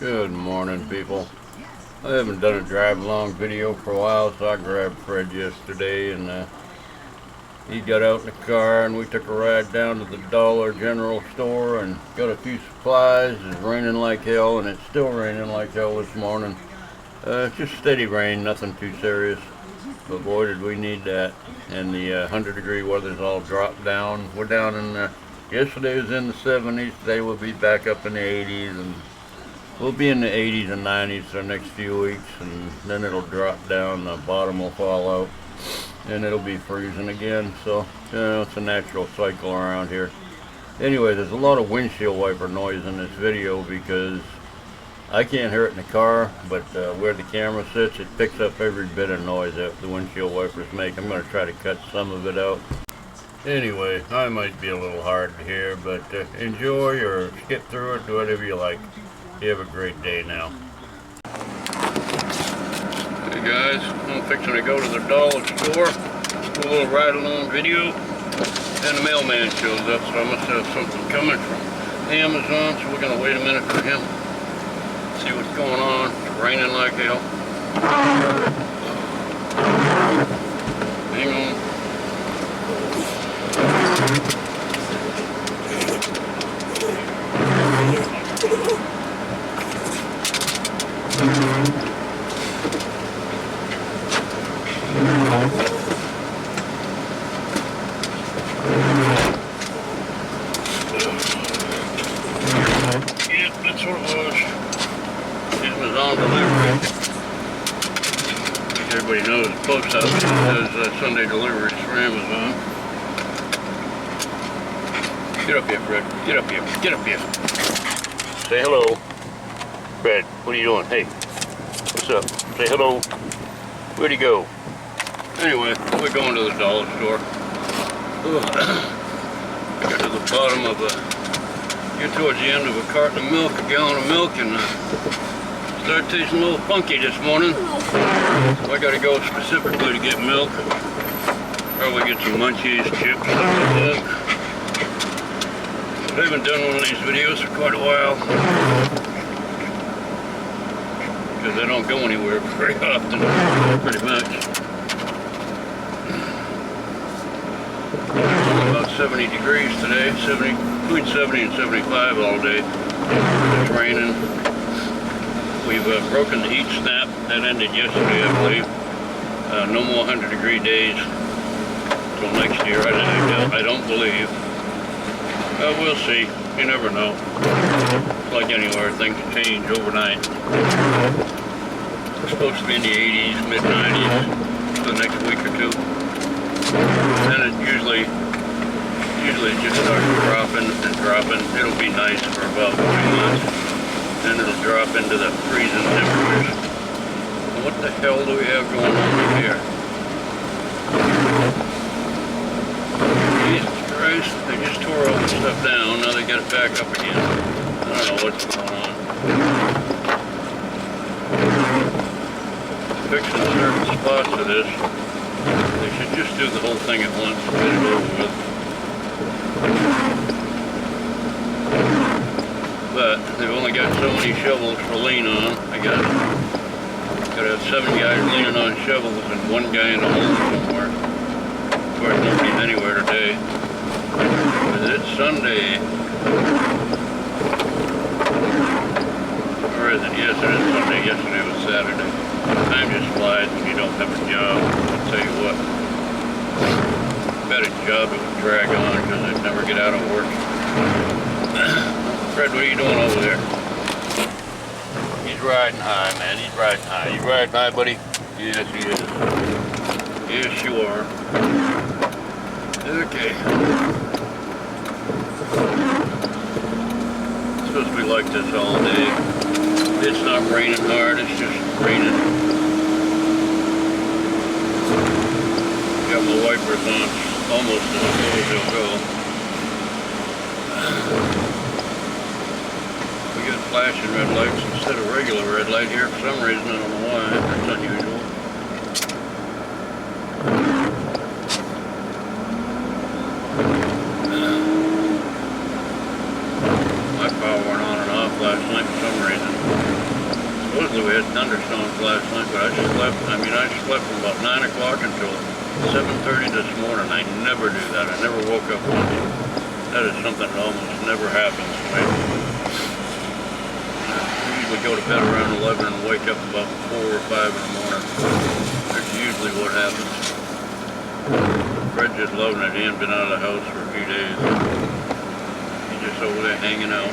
Good morning, people. I haven't done a drive along video for a while, so I grabbed Fred yesterday and he got out in the car and we took a ride down to the Dollar General store and got a few supplies. It's raining like hell, and it's still raining like hell this morning. It's just steady rain, nothing too serious. But boy, did we need that. And the 100-degree weather's all dropped down. We're down in yesterday was in the 70s. Today we'll be back up in the 80s, and we'll be in the 80s and 90s for the next few weeks, and then it'll drop down. The bottom will fall out, and it'll be freezing again. So it's a natural cycle around here. Anyway, there's a lot of windshield wiper noise in this video because I can't hear it in the car, but where the camera sits, it picks up every bit of noise that the windshield wipers make. I'm going to try to cut some of it out. Anyway, I might be a little hard to hear, but enjoy or skip through it, do whatever you like. You have a great day now. Hey guys, I'm fixing to go to the dollar store, do a little ride-along video, and the mailman shows up, so I must have something coming from Amazon, so we're going to wait a minute for him. See what's going on. It's raining like hell. Hang on. Yep, that's what it was. On delivery. Everybody knows the post office does Sunday deliveries for Amazon. Get up here, Fred. Get up here. Get up here. Say hello. Fred, what are you doing? Hey, what's up? Say hello. Where'd he go? Anyway, we're going to the dollar store. I got to the bottom of get towards the end of a carton of milk, a gallon of milk, and started tasting a little funky this morning. So I gotta go specifically to get milk. Probably get some munchies, chips, stuff like that. But I haven't done one of these videos for quite a while, because I don't go anywhere very often, pretty much. It's only about 70 degrees today, between 70 and 75 all day. It's raining. We've broken the heat snap. That ended yesterday, I believe. No more 100-degree days till next year. I don't believe. We'll see. You never know. It's like anywhere, things change overnight. It's supposed to be in the 80s, mid-90s for the next week or two. And it usually it just starts dropping and dropping. It'll be nice for about 2 months. Then it'll drop into the freezing temperatures. What the hell do we have going on here? Jesus Christ, they just tore all the stuff down, now they got it back up again. I don't know what's going on. Fixing certain spots of this. They should just do the whole thing at once and get it over with. But they've only got so many shovels for lean on. I gotta have 7 guys leaning on shovels and 1 guy in a hole somewhere. Of course, nobody's anywhere today. But it's Sunday. Or is it? Yes, it is Sunday. Yesterday was Saturday. Time just flies when you don't have a job. I'll tell you what. If I had a job, it would drag on because I'd never get out of work. Fred, what are you doing over there? He's riding high, man. He's riding high. You riding high, buddy? Yes, he is. Yes, you are. Okay. It's supposed to be like this all day. It's not raining hard. It's just raining. Got my wipers on almost as low as they'll go. Flashing red lights instead of regular red light here for some reason. I don't know why. That's unusual. My power went on and off last night for some reason. reason. Supposedly we had thunderstorms last night, but I slept from about 9 o'clock until 7:30 this morning. I never do that. I never woke up once. That is something that almost never happens to me. I usually go to bed around 11 and wake up about 4 or 5 in the morning. That's usually what happens. Fred's just loading it in, been out of the house for a few days. He's just over there hanging out.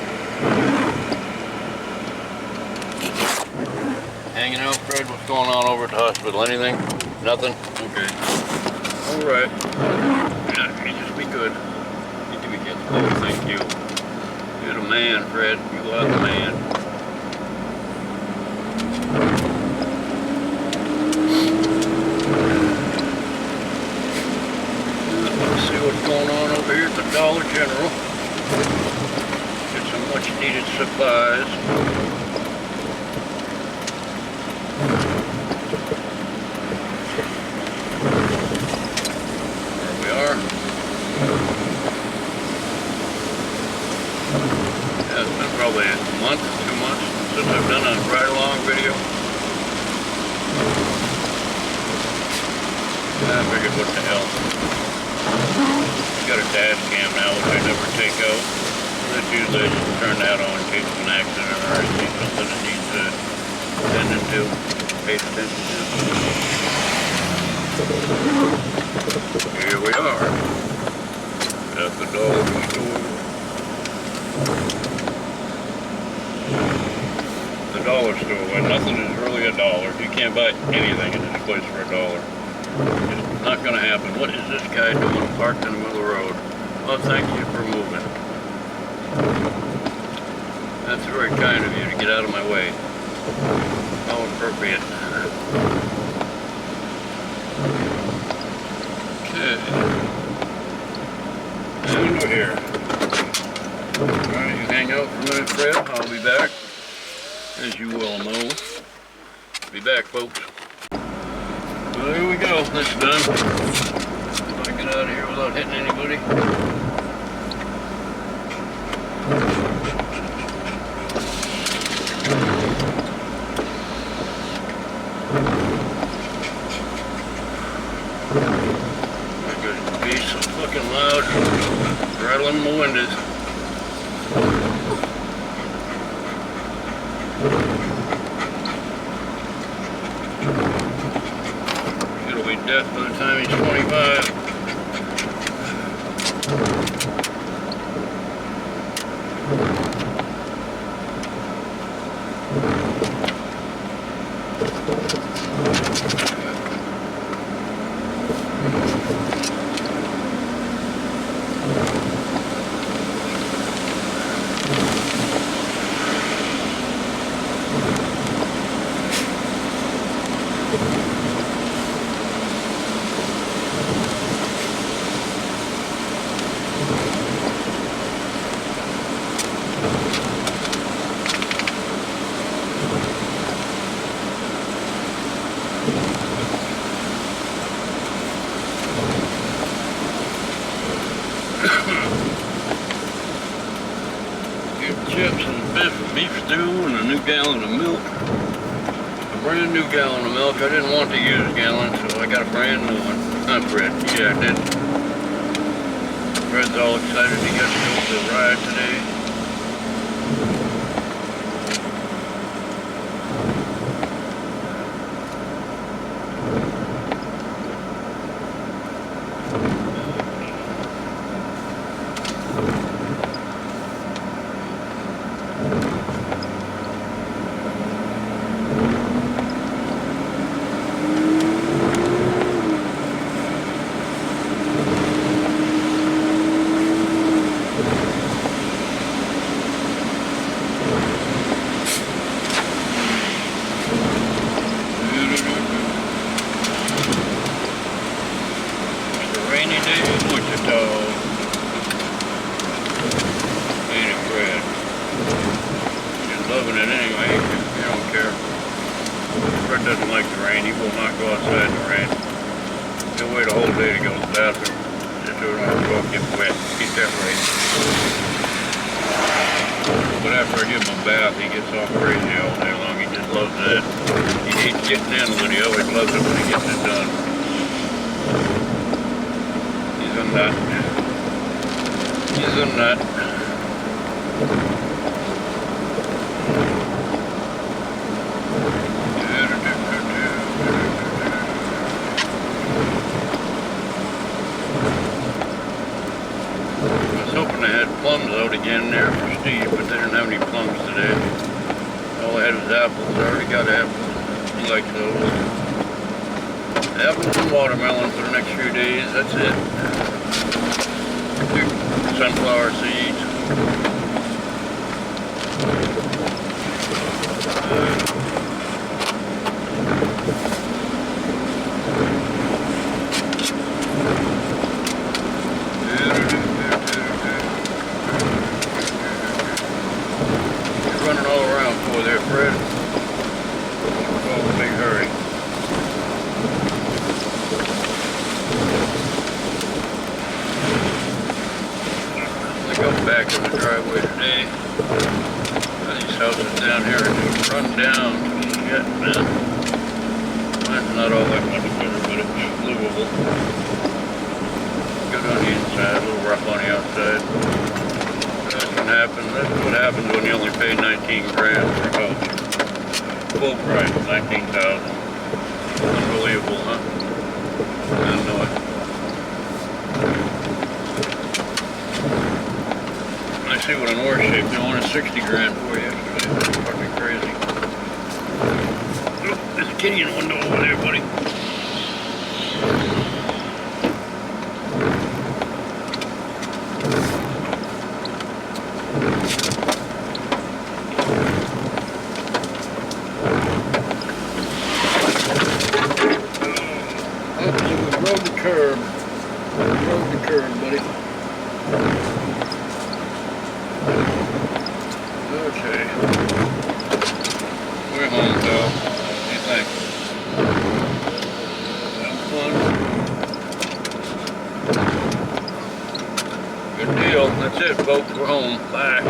Hanging out, Fred? What's going on over at the hospital? Anything? Nothing? Okay. Alright. Yeah, you just be good. Need to be good. Oh, thank you. You're the man, Fred. You are the man. Let's see what's going on over here at the Dollar General. Get some much needed supplies. Yeah, it's been probably a month, 2 months since I've done a ride-along video. I figured, what the hell. Got a dash cam now, which I never take out. That's usually I just turn that on in case of an accident or I see something that needs attending to, pay attention to. Here we are. At the dollar store. The dollar store, when nothing is really a dollar. You can't buy anything in this place for $1. It's not going to happen. What is this guy doing parked in the middle of the road? Well, thank you for moving. That's very kind of you to get out of my way. How appropriate. Okay. And we're here. Alright, you hang out for a minute, Fred. I'll be back. As you well know. Be back, folks. Well, there we go. That's done. If I get out of here without hitting anybody. That could be so fucking loud. Rattling my windows. It'll be death by the time he's 25. Chips and beef stew and a new gallon of milk. A brand new gallon of milk. I didn't want to use gallons, so I got a brand new one. Not Fred. Yeah, I did. Fred's all excited he got to go for the ride today. Rainy day in Wichita. Ain't it, Fred? He's loving it anyway. He don't care. Fred doesn't like the rain. He will not go outside in the rain. He'll wait a whole day to go to the bathroom just so he don't have to go get wet. Keep that right. But after I give him a bath, he gets all crazy all day long. He just loves that. He hates getting in, but he always loves it when he gets it done. He's a nut. He's a nut. I was hoping they had plums out again there for Steve, but they didn't have any plums today. All I had was apples. I already got apples. He likes those. Apples and watermelon for the next few days. That's it. Sunflower seeds. Running all around for there, Fred. Oh, in a big hurry. I got back in the driveway today. These houses down here are just run down. Shit, man. Mine's not all that much better, but it's livable. Good on the inside, a little rough on the outside. That's what happens when you only pay 19 grand for a house. Full price, 19,000. Unbelievable, huh? I know it. I see what in worse shape they wanted 60 grand for yesterday. That's fucking crazy. Oh, there's a kitty in the window over there, buddy. Rode the curb. Rode the curb, buddy. Okay. We're home, pal. What do you think? Have fun. Good deal. That's it, folks. We're home. Bye.